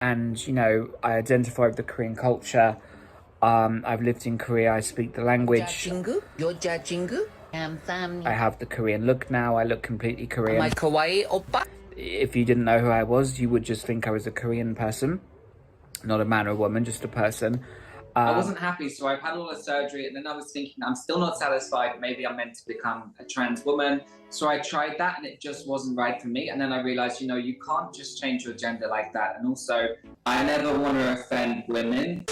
and you know, I identify with the Korean culture. I've lived in Korea. I speak the language. I have the Korean look now. I look completely Korean. If you didn't know who I was, you would just think I was a Korean person, not a man or a woman, just a person. I wasn't happy, so I've had all the surgery, and then I was thinking, I'm still not satisfied. Maybe I'm meant to become a trans woman. So I tried that, and it just wasn't right for me. And then I realized, you know, you can't just change your gender like that. And also, I never want to offend women.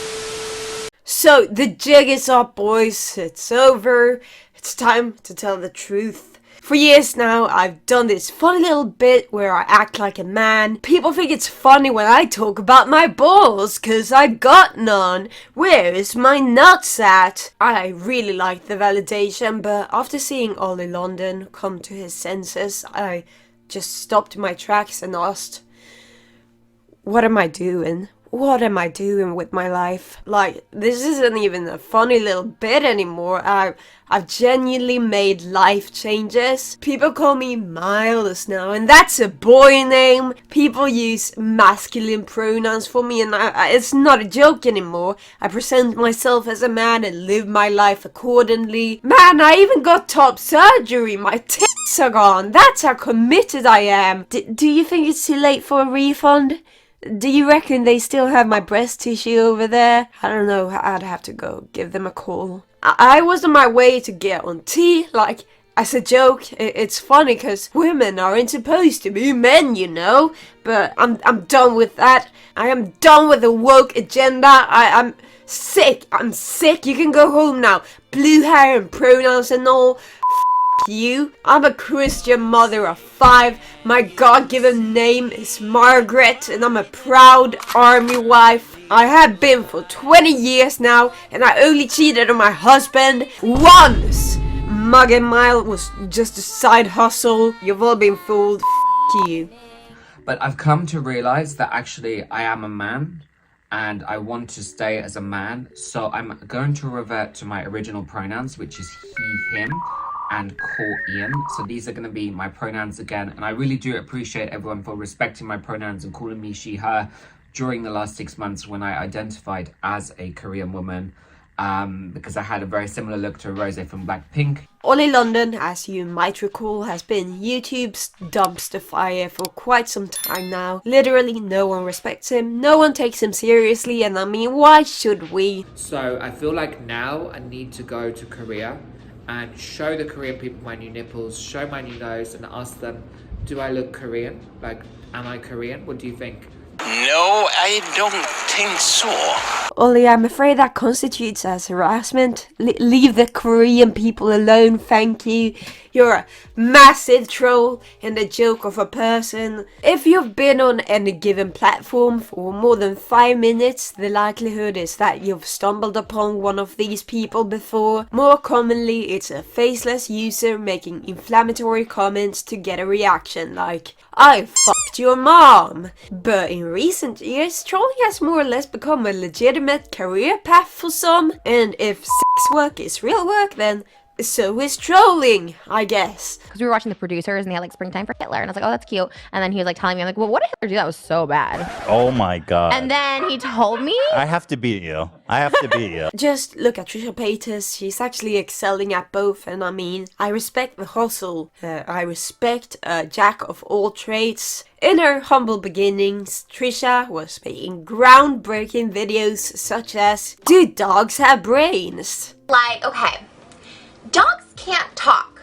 So the jig is up, boys. It's over. It's time to tell the truth. For years now, I've done this funny little bit where I act like a man. People think it's funny when I talk about my balls, cause I got none. Where is my nuts at? I really like the validation, but after seeing Oli London come to his senses, I just stopped my tracks and asked, what am I doing? What am I doing with my life? Like, this isn't even a funny little bit anymore. I've genuinely made life changes. People call me Mylle now, and that's a boy name. People use masculine pronouns for me, and it's not a joke anymore. I present myself as a man and live my life accordingly. Man, I even got top surgery. My tits are gone. That's how committed I am. Do you think it's too late for a refund? Do you reckon they still have my breast tissue over there? I don't know, I'd have to go give them a call. I was on my way to get on tea, like, as a joke. It's funny because women aren't supposed to be men, you know? But I'm done with that. I am done with the woke agenda. I'm sick. I'm sick. You can go home now. Blue hair and pronouns and all. You. I'm a Christian mother of 5. My God-given name is Margaret, and I'm a proud army wife. I have been for 20 years now, and I only cheated on my husband once. Muggen Mylle was just a side hustle. You've all been fooled. You. But I've come to realize that actually I am a man, and I want to stay as a man. So I'm going to revert to my original pronouns, which is he, him, and 𝒄𝒎𝒏𝒕. So these are going to be my pronouns again, and I really do appreciate everyone for respecting my pronouns and calling me she, her during the last 6 months when I identified as a Korean woman, because I had a very similar look to Rose from Blackpink. Oli London, as you might recall, has been YouTube's dumpster fire for quite some time now. Literally no one respects him, no one takes him seriously, and I mean, why should we? So I feel like now I need to go to Korea and show the Korean people my new nipples, show my new nose, and ask them, do I look Korean? Like, am I Korean? What do you think? No, I don't think so. Oli, I'm afraid that constitutes as harassment. Leave the Korean people alone, thank you. You're a massive troll and a joke of a person. If you've been on any given platform for more than 5 minutes, the likelihood is that you've stumbled upon one of these people before. More commonly, it's a faceless user making inflammatory comments to get a reaction like, I fucked your mom. But in recent years, trolling has more or less become a legitimate career path for some, and if sex work is real work, then so is trolling, I guess. Because we were watching The Producers and they had like Springtime for Hitler, and I was like, oh, that's cute. And then he was like telling me, I'm like, well, what did Hitler do? That was so bad. Oh my God. And then he told me. I have to beat you. I have to beat you. Just look at 𝒄𝒏𝒕. She's actually excelling at both, and I mean, I respect the hustle. I respect a jack of all trades. In her humble beginnings, Trisha was making groundbreaking videos such as, do dogs have brains? Like, okay, dogs can't talk.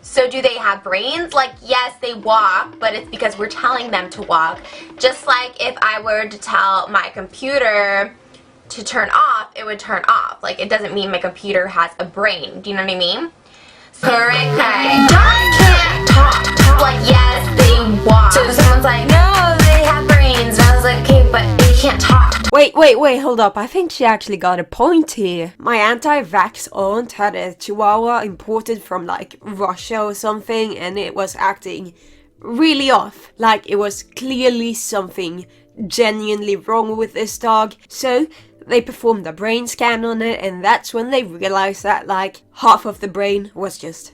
So do they have brains? Like, yes, they walk, but it's because we're telling them to walk. Just like if I were to tell my computer to turn off, it would turn off. Like, it doesn't mean my computer has a brain. Do you know what I mean? So, okay, dogs can't talk. Like, yes, they walk. So someone's like, no, they have brains. And I was like, okay, but they can't talk. Wait, hold up. I think she actually got a point here. My anti-vax aunt had a chihuahua imported from like Russia or something, and it was acting really off. Like, it was clearly something genuinely wrong with this dog. So they performed a brain scan on it, and that's when they realized that like half of the brain was just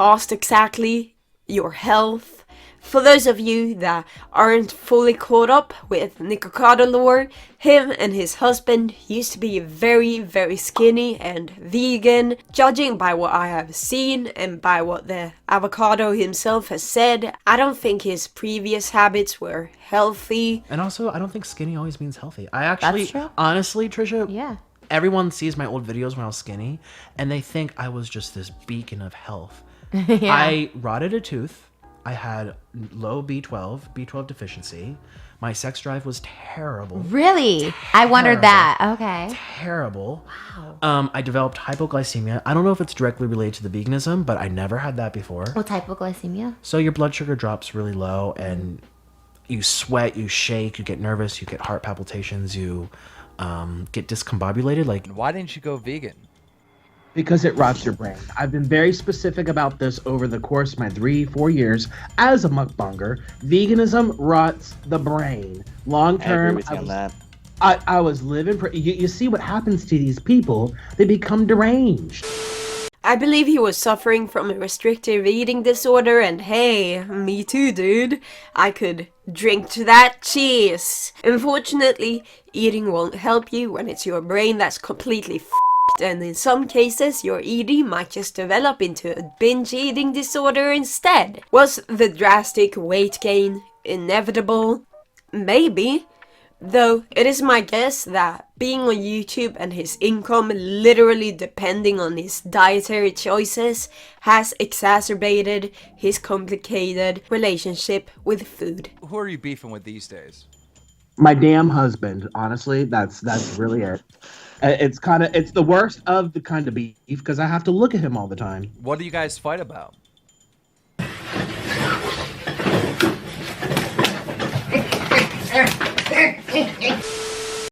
cost exactly? Your health? For those of you that aren't fully caught up with Nikocado lore, him and his husband used to be very, very skinny and vegan. Judging by what I have seen and by what the avocado himself has said, I don't think his previous habits were healthy. And also, I don't think skinny always means healthy. I actually, honestly, Trisha, Yeah. everyone sees my old videos when I was skinny, and they think I was just this beacon of health. Yeah. I rotted a tooth. I had low B12 deficiency. My sex drive was terrible. Really? I wondered that. Okay. Terrible. Wow. I developed hypoglycemia. I don't know if it's directly related to the veganism, but I never had that before. What's hypoglycemia? So your blood sugar drops really low, and you sweat, you shake, you get nervous, you get heart palpitations, you get discombobulated. Like, why didn't you go vegan? Because it rots your brain. I've been very specific about this over the course of my 3-4 years as a mukbanger. Veganism rots the brain. Long term, I was living. You see what happens to these people? They become deranged. I believe he was suffering from a restrictive eating disorder, and hey, me too, dude. I could drink to that cheese. Unfortunately, eating won't help you when it's your brain that's completely f***ed, and in some cases, your eating might just develop into a binge eating disorder instead. Was the drastic weight gain inevitable? Maybe. Though it is my guess that being on YouTube and his income literally depending on his dietary choices has exacerbated his complicated relationship with food. Who are you beefing with these days? My damn husband. Honestly, that's really it. It's the worst of the kind of beef because I have to look at him all the time. What do you guys fight about?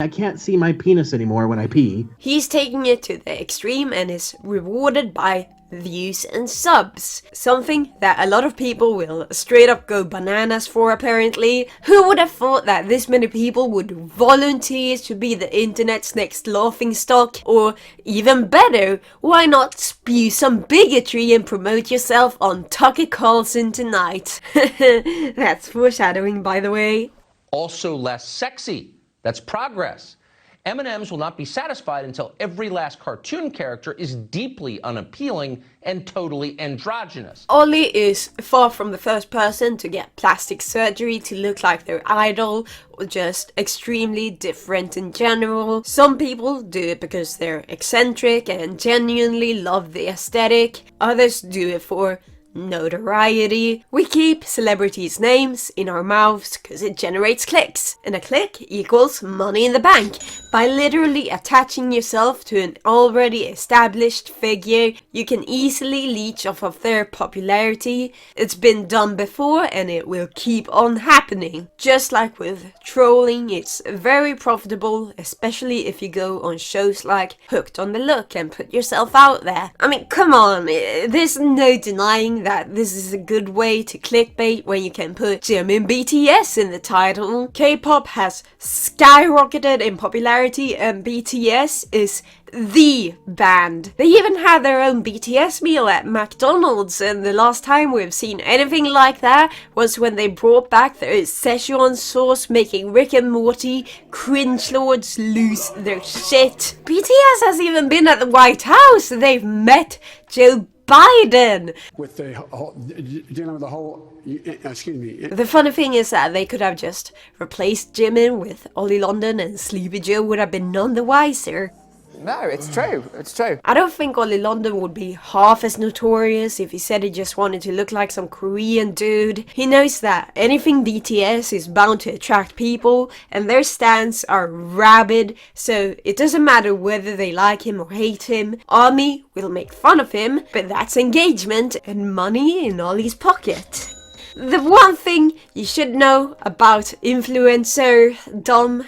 I can't see my penis anymore when I pee. He's taking it to the extreme and is rewarded by views and subs. Something that a lot of people will straight up go bananas for apparently. Who would have thought that this many people would volunteer to be the internet's next laughingstock? Or even better, why not spew some bigotry and promote yourself on Tucker Carlson tonight? That's foreshadowing, by the way. Also less sexy. That's progress. M&Ms will not be satisfied until every last cartoon character is deeply unappealing and totally androgynous. Oli is far from the first person to get plastic surgery to look like their idol, or just extremely different in general. Some people do it because they're eccentric and genuinely love the aesthetic. Others do it for notoriety. We keep celebrities' names in our mouths because it generates clicks, and a click equals money in the bank. By literally attaching yourself to an already established figure, you can easily leech off of their popularity. It's been done before and it will keep on happening. Just like with trolling, it's very profitable, especially if you go on shows like Hooked on the Look and put yourself out there. I mean, come on, there's no denying that this is a good way to clickbait when you can put Jimin BTS in the title. K-pop has skyrocketed in popularity and BTS is the band. They even had their own BTS meal at McDonald's, and the last time we've seen anything like that was when they brought back their Szechuan sauce, making Rick and Morty cringe lords lose their shit. BTS has even been at the White House. They've met Joe Biden. With the whole, dealing with the whole, excuse me. The funny thing is that they could have just replaced Jimin with Oli London and Sleepy Joe would have been none the wiser. No, it's true. It's true. I don't think Oli London would be half as notorious if he said he just wanted to look like some Korean dude. He knows that anything BTS is bound to attract people, and their stands are rabid, so it doesn't matter whether they like him or hate him. ARMY will make fun of him, but that's engagement and money in Oli's pocket. The one thing you should know about influencerdom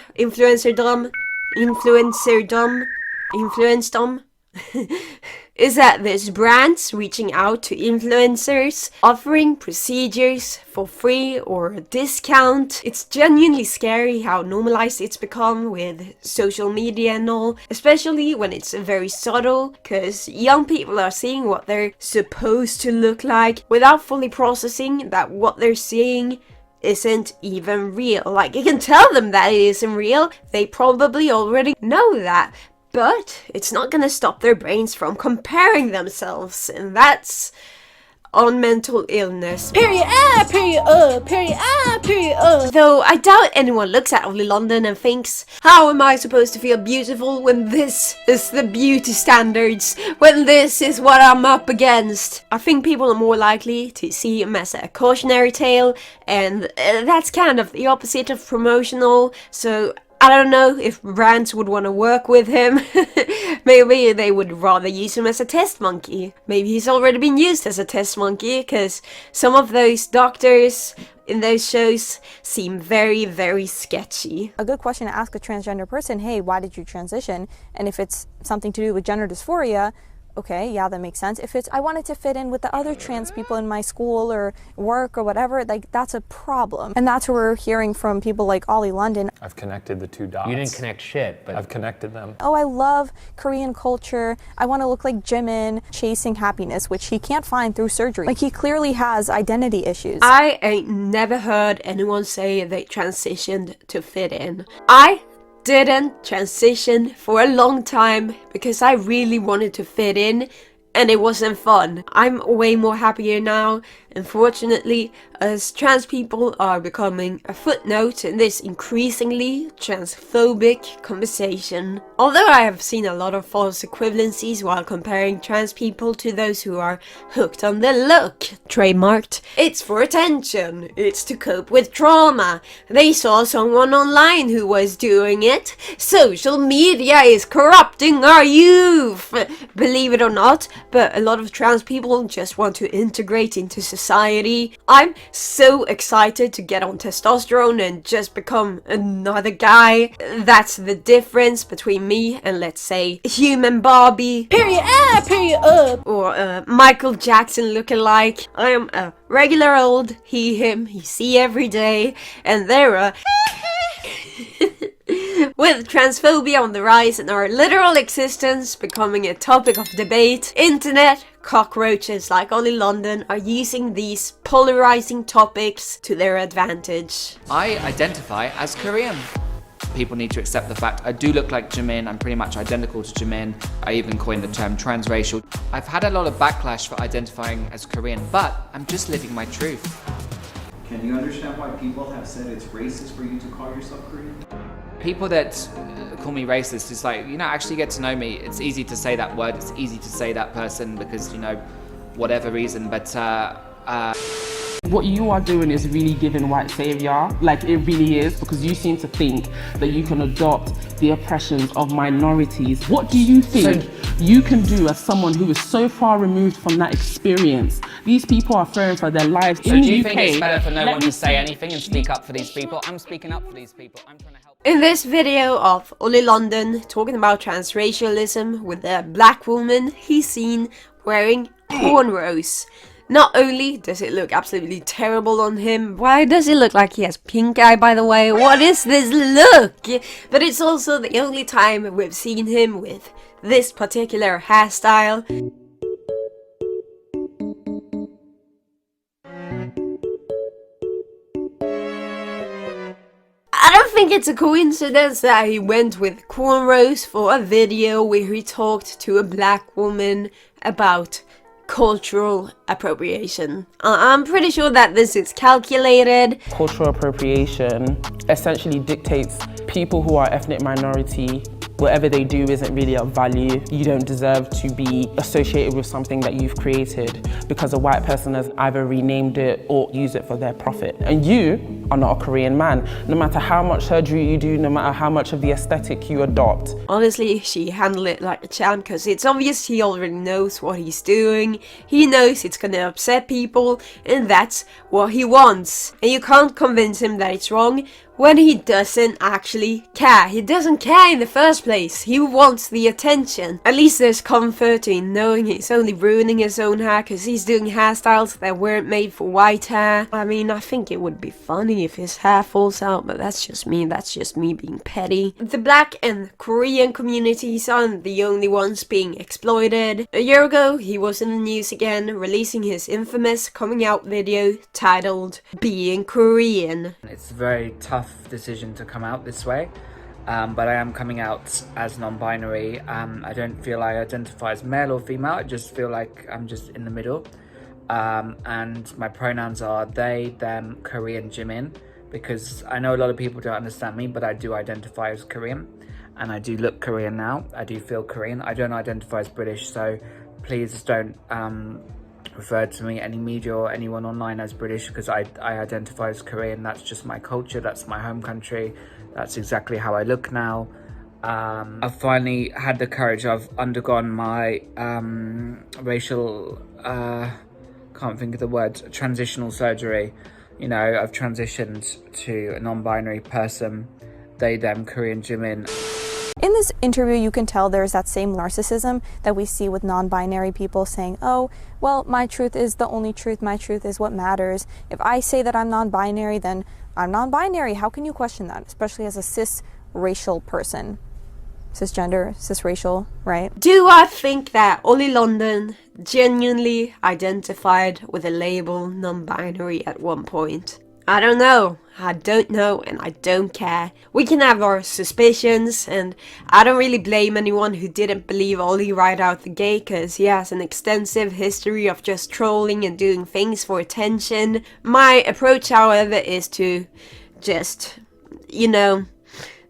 is that there's brands reaching out to influencers, offering procedures for free or a discount. It's genuinely scary how normalized it's become with social media and all, especially when it's very subtle, because young people are seeing what they're supposed to look like without fully processing that what they're seeing isn't even real. Like, you can tell them that it isn't real, they probably already know that, but it's not gonna stop their brains from comparing themselves, and that's on mental illness. Period, period. Though I doubt anyone looks at Oli London and thinks, how am I supposed to feel beautiful when this is the beauty standards, when this is what I'm up against? I think people are more likely to see him as a cautionary tale, and that's kind of the opposite of promotional, so I don't know if brands would want to work with him. Maybe they would rather use him as a test monkey. Maybe he's already been used as a test monkey, because some of those doctors in those shows seem very, very sketchy. A good question to ask a transgender person, hey, why did you transition? And if it's something to do with gender dysphoria, okay, yeah, that makes sense. If it's, I wanted to fit in with the other trans people in my school or work or whatever, like, that's a problem. And that's what we're hearing from people like Oli London. I've connected the two dots. You didn't connect shit, but I've connected them. Oh, I love Korean culture. I want to look like Jimin, chasing happiness, which he can't find through surgery. Like, he clearly has identity issues. I ain't never heard anyone say they transitioned to fit in. I didn't transition for a long time because I really wanted to fit in and it wasn't fun. I'm way more happier now, unfortunately, as trans people are becoming a footnote in this increasingly transphobic conversation. Although I have seen a lot of false equivalencies while comparing trans people to those who are hooked on the look, trademarked. It's for attention, it's to cope with trauma. They saw someone online who was doing it. Social media is corrupting our youth, believe it or not, but a lot of trans people just want to integrate into society society. I'm so excited to get on testosterone and just become another guy. That's the difference between me and, let's say, human Barbie. Period up. Or Michael Jackson lookalike. I am a regular old he, him, you see every day, and they're a with transphobia on the rise and our literal existence becoming a topic of debate, internet cockroaches like Oli London are using these polarizing topics to their advantage. I identify as Korean. People need to accept the fact I do look like Jimin. I'm pretty much identical to Jimin. I even coined the term transracial. I've had a lot of backlash for identifying as Korean, but I'm just living my truth. Can you understand why people have said it's racist for you to call yourself Korean? People that call me racist, it's like, you know, actually get to know me. It's easy to say that word, it's easy to say that person because, you know, whatever reason, but what you are doing is really giving white savior, like it really is, because you seem to think that you can adopt the oppressions of minorities. What do you think you can do as someone who is so far removed from that experience? These people are fearing for their lives in the UK. So do you think it's better for no one to say anything and speak up for these people? I'm speaking up for these people. I'm trying to help. In this video of Oli London talking about transracialism with a black woman he's seen wearing cornrows. Not only does it look absolutely terrible on him, why does it look like he has pink eye, by the way? What is this look? But it's also the only time we've seen him with this particular hairstyle. I don't think it's a coincidence that he went with cornrows for a video where he talked to a black woman about cultural appropriation. I'm pretty sure that this is calculated. Cultural appropriation essentially dictates people who are ethnic minority, whatever they do isn't really of value. You don't deserve to be associated with something that you've created because a white person has either renamed it or used it for their profit. And you are not a Korean man. No matter how much surgery you do, no matter how much of the aesthetic you adopt. Honestly, she handled it like a champ because it's obvious he already knows what he's doing. He knows it's gonna upset people and that's what he wants. And you can't convince him that it's wrong when he doesn't actually care. He doesn't care in the first place. He wants the attention. At least there's comfort in knowing he's only ruining his own hair because he's doing hairstyles that weren't made for white hair. I mean, I think it would be funny if his hair falls out, but that's just me being petty. The black and Korean communities aren't the only ones being exploited. A year ago, he was in the news again, releasing his infamous coming out video titled Being Korean. It's a very tough decision to come out this way, but I am coming out as non-binary. I don't feel I identify as male or female, I just feel like I'm just in the middle. And my pronouns are they, them, Korean, Jimin, because I know a lot of people don't understand me, but I do identify as Korean, and I do look Korean now. I do feel Korean. I don't identify as British, so please don't refer to me, any media or anyone online, as British, because I identify as Korean. That's just my culture, that's my home country, that's exactly how I look now. I've finally had the courage. I've undergone my racial, can't think of the word, transitional surgery. You know, I've transitioned to a non-binary person, they, them, Korean, Jimin. In this interview, you can tell there's that same narcissism that we see with non-binary people saying, oh, well, my truth is the only truth, my truth is what matters. If I say that I'm non-binary, then I'm non-binary. How can you question that? Especially as a cis-racial person. Cisgender, cisracial, right? Do I think that Oli London genuinely identified with the label non-binary at one point? I don't know. I don't know and I don't care. We can have our suspicions, and I don't really blame anyone who didn't believe Oli right out the gate because he has an extensive history of just trolling and doing things for attention. My approach, however, is to just, you know,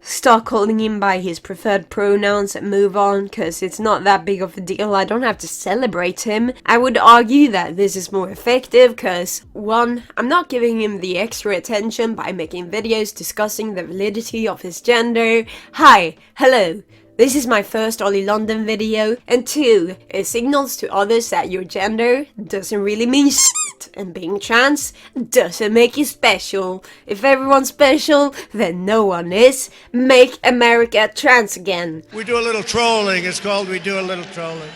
stop calling him by his preferred pronouns and move on, because it's not that big of a deal. I don't have to celebrate him. I would argue that this is more effective because, one, I'm not giving him the extra attention by making videos discussing the validity of his gender. Hi, hello, This is my first Oli London video, and 2, it signals to others that your gender doesn't really mean shit, and being trans doesn't make you special. If everyone's special, then no one is. Make America trans again. We do a little trolling, it's called We Do a Little Trolling.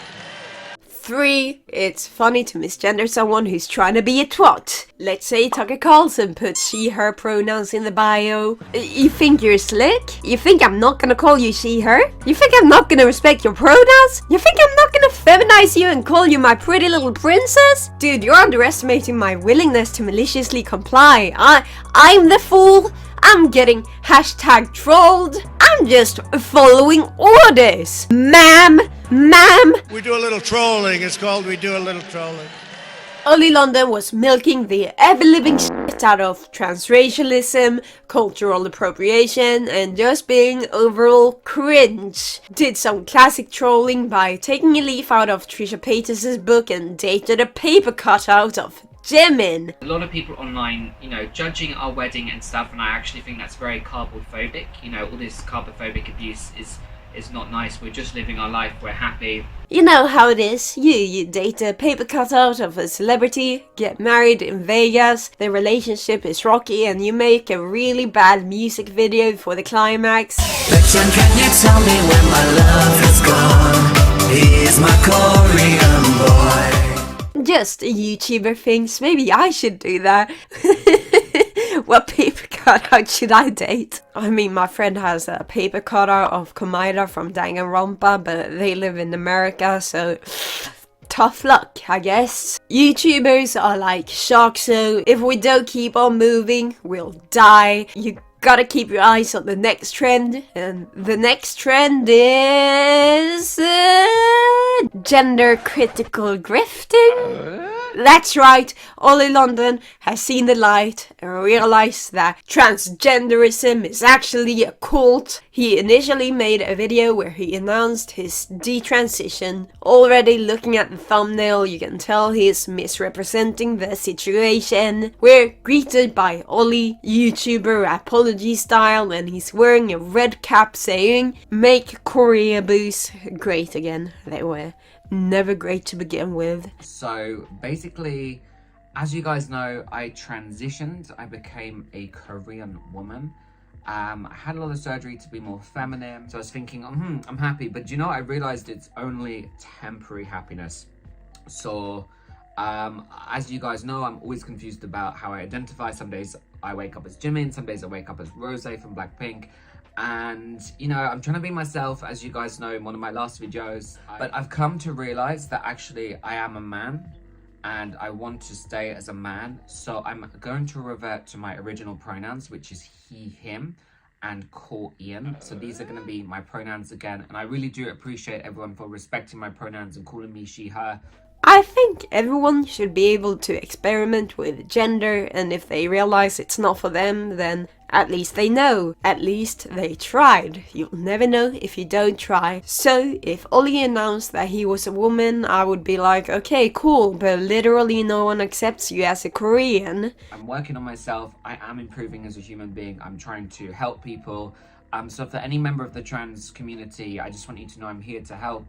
3, it's funny to misgender someone who's trying to be a twat. Let's say Tucker Carlson puts she/her pronouns in the bio. You think you're slick? You think I'm not gonna call you she/her? You think I'm not gonna respect your pronouns? You think I'm not gonna feminize you and call you my pretty little princess? Dude, you're underestimating my willingness to maliciously comply. I'm the fool. I'm getting hashtag trolled. I'm just following orders. Ma'am. We do a little trolling, it's called We Do a Little Trolling. Oli London was milking the ever-living shit out of transracialism, cultural appropriation, and just being overall cringe. Did some classic trolling by taking a leaf out of 𝒂𝒐𝒎𝒆 Paytas's book and dated a paper cutout of Jimin. A lot of people online, judging our wedding and stuff, and I actually think that's very carbophobic. All this carbophobic abuse is not nice. We're just living our life, we're happy. You know how it is. You date a paper cutout of a celebrity, get married in Vegas, the relationship is rocky, and you make a really bad music video for the climax. Can you tell me where my love has gone? He's my Korean boy. Just YouTuber things. Maybe I should do that. What paper cutout should I date? I mean, my friend has a paper cutout of 𝒄𝒏𝒂 from 𝒂𝒂💏, but they live in America, so tough luck, I guess. YouTubers are like sharks, so if we don't keep on moving, we'll die. You gotta keep your eyes on the next trend, and the next trend is gender critical grifting. That's right, Oli London has seen the light and realized that transgenderism is actually a cult. He initially made a video where he announced his detransition. Already looking at the thumbnail, you can tell he's misrepresenting the situation. We're greeted by Oli, YouTuber apology style, and he's wearing a red cap saying, "Make Korea boos great again." They were never great to begin with. So basically, as you guys know, I transitioned. I became a Korean woman. I had a lot of surgery to be more feminine. So I was thinking, I'm happy. But I realized it's only temporary happiness. So as you guys know, I'm always confused about how I identify. Some days I wake up as Jimin, some days I wake up as 𝒂𝒊𝒏𝒕 from Blackpink. And I'm trying to be myself, as you guys know in one of my last videos, but I've come to realize that actually I am a man and I want to stay as a man, so I'm going to revert to my original pronouns, which is he, him, and Korean. So these are going to be my pronouns again, and I really do appreciate everyone for respecting my pronouns and calling me she, her. I think everyone should be able to experiment with gender, and if they realize it's not for them, then at least they know. At least they tried. You'll never know if you don't try. So if Oli announced that he was a woman, I would be like, okay, cool, but literally no one accepts you as a Korean. I'm working on myself. I am improving as a human being. I'm trying to help people. So for any member of the trans community, I just want you to know I'm here to help.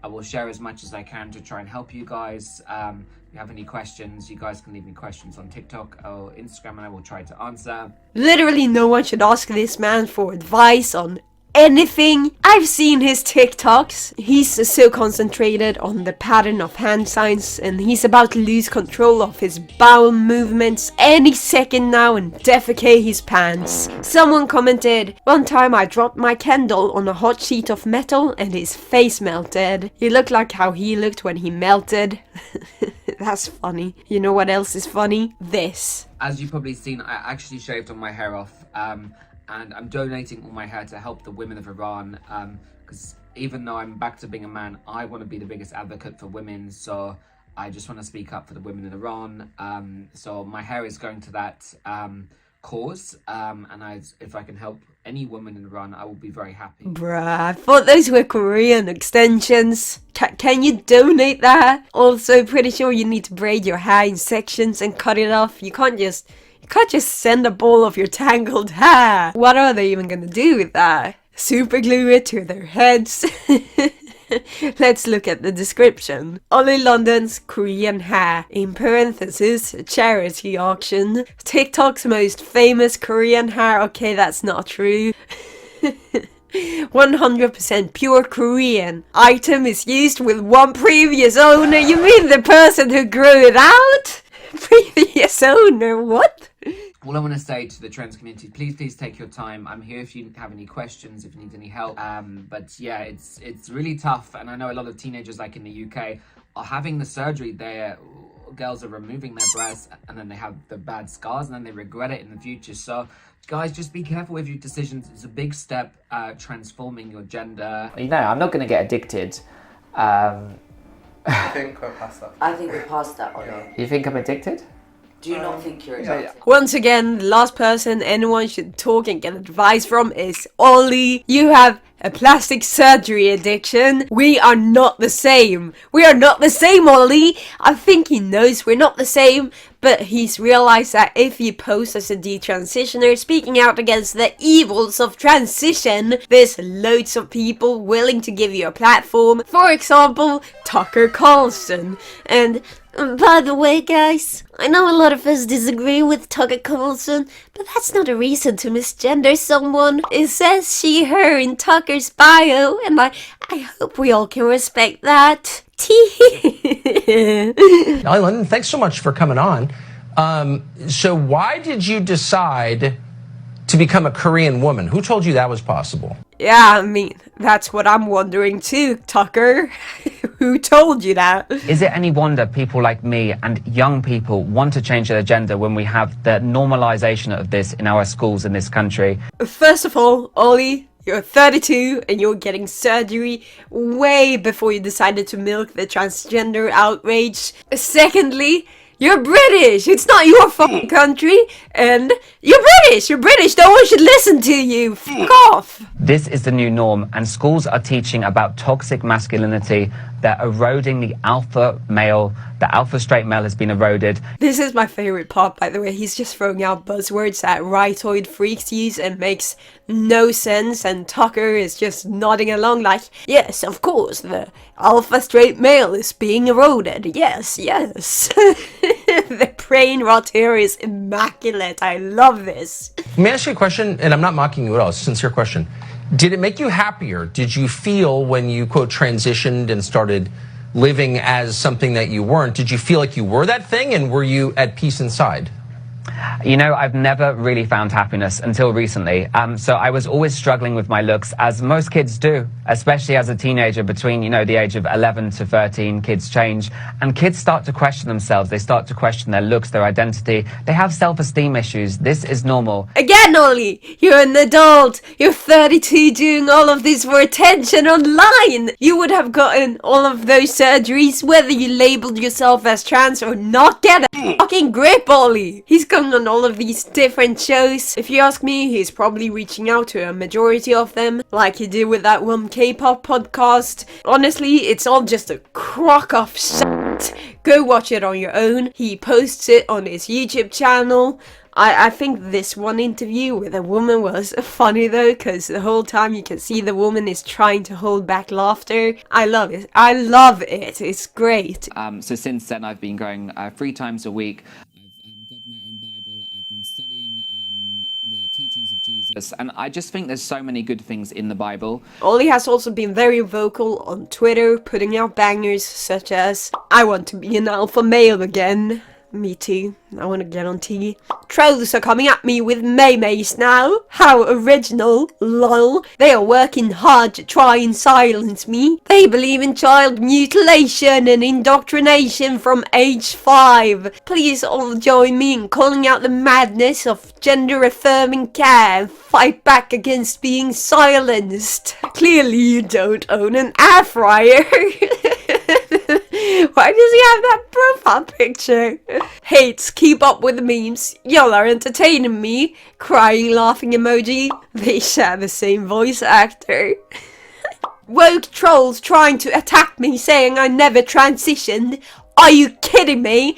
I will share as much as I can to try and help you guys. If you have any questions, you guys can leave me questions on TikTok or Instagram and I will try to answer. Literally no one should ask this man for advice on anything. I've seen his TikToks. He's so concentrated on the pattern of hand signs and he's about to lose control of his bowel movements any second now and defecate his pants. Someone commented, "One time I dropped my candle on a hot sheet of metal and his face melted." He looked like how he looked when he melted. That's funny. You know what else is funny? This. As you've probably seen, I actually shaved all my hair off. And I'm donating all my hair to help the women of Iran, because even though I'm back to being a man, I want to be the biggest advocate for women, so I just want to speak up for the women in Iran. So my hair is going to that cause, and if I can help any woman in Iran, I will be very happy. Bruh, I thought those were Korean extensions. Can you donate that? Also, pretty sure you need to braid your hair in sections and cut it off. You can't just send a ball of your tangled hair. What are they even gonna do with that? super glue it to their heads. Let's look at the description. Oli London's Korean hair, in parentheses, charity auction. TikTok's most famous Korean hair. Okay, that's not true. 100% pure Korean. Item is used with one previous owner. You mean the person who grew it out? Previous owner, what? All I want to say to the trans community, please take your time. I'm here if you have any questions, if you need any help. But yeah, it's really tough, and I know a lot of teenagers, like in the UK, are having the surgery. Their girls are removing their breasts, and then they have the bad scars, and then they regret it in the future. So, guys, just be careful with your decisions. It's a big step, transforming your gender. You know, I'm not going to get addicted. I think we're past that. I think we're past that, Oli. You think I'm addicted? Do you not think you're addicted? Once again, the last person anyone should talk and get advice from is Oli. You have a plastic surgery addiction. We are not the same. We are not the same, Oli. I think he knows we're not the same, but he's realized that if you post as a detransitioner speaking out against the evils of transition, there's loads of people willing to give you a platform. For example, Tucker Carlson. And by the way, guys, I know a lot of us disagree with Tucker Carlson, but that's not a reason to misgender someone. It says she, her in Tucker's bio, and I hope we all can respect that. Oli London, thanks so much for coming on. So why did you decide to become a Korean woman? Who told you that was possible? Yeah, I mean, that's what I'm wondering too, Tucker. Who told you that? Is it any wonder people like me and young people want to change their gender when we have the normalization of this in our schools in this country? First of all, Oli, you're 32 and you're getting surgery way before you decided to milk the transgender outrage. Secondly, you're British. It's not your fucking country. And you're British. You're British. No one should listen to you. Fuck off. This is the new norm, and schools are teaching about toxic masculinity. They're eroding the alpha male. The alpha straight male has been eroded. This is my favorite part, by the way. He's just throwing out buzzwords that rightoid freaks use and makes no sense, and Tucker is just nodding along like, yes, of course, the alpha straight male is being eroded. Yes, yes. The brain rot here is immaculate. I love this. Let me ask you a question, and I'm not mocking you at all. It's a sincere question. Did it make you happier? Did you feel when you, quote, transitioned and started living as something that you weren't, did you feel like you were that thing, and were you at peace inside? You know, I've never really found happiness until recently. So I was always struggling with my looks, as most kids do, especially as a teenager. Between, you know, the age of 11 to 13, kids change, and kids start to question themselves. They start to question their looks, their identity. They have self-esteem issues. This is normal. Again, Oli, you're an adult. You're 32 doing all of this for attention online. You would have gotten all of those surgeries whether you labeled yourself as trans or not. Get a fucking grip, Oli. He's going on all of these different shows. If you ask me, he's probably reaching out to a majority of them, like he did with that one K-pop podcast. Honestly, it's all just a crock of shit. Go watch it on your own. He posts it on his YouTube channel. I think this one interview with a woman was funny though, because the whole time you can see the woman is trying to hold back laughter. I love it. I love it. It's great. So since then, I've been going 3 times a week. And I just think there's so many good things in the Bible. Oli has also been very vocal on Twitter, putting out bangers such as, I want to be an alpha male again. Me too. I want to get on T. Trolls are coming at me with maymays now. How original. Lol. They are working hard to try and silence me. They believe in child mutilation and indoctrination from age 5. Please all join me in calling out the madness of gender-affirming care and fight back against being silenced. Clearly you don't own an air fryer. Why does he have that profile picture? Hates, keep up with the memes. Y'all are entertaining me. Crying, laughing emoji. They share the same voice actor. Woke trolls trying to attack me saying I never transitioned. Are you kidding me?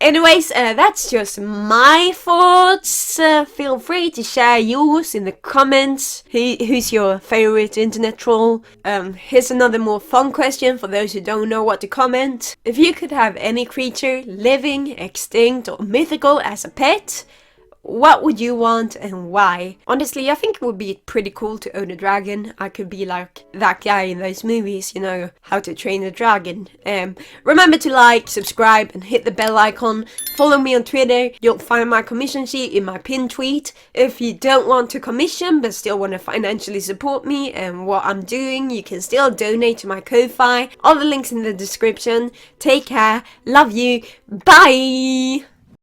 Anyways, that's just my thoughts. Feel free to share yours in the comments. Who's your favorite internet troll? Here's another more fun question for those who don't know what to comment. If you could have any creature, living, extinct or mythical as a pet, what would you want and why? Honestly, I think it would be pretty cool to own a dragon. I could be like that guy in those movies, you know, How to Train a Dragon. Remember to like, subscribe and hit the bell icon. Follow me on Twitter. You'll find my commission sheet in my pinned tweet. If you don't want to commission but still want to financially support me and what I'm doing, you can still donate to my Ko-Fi. All the links in the description. Take care. Love you. Bye!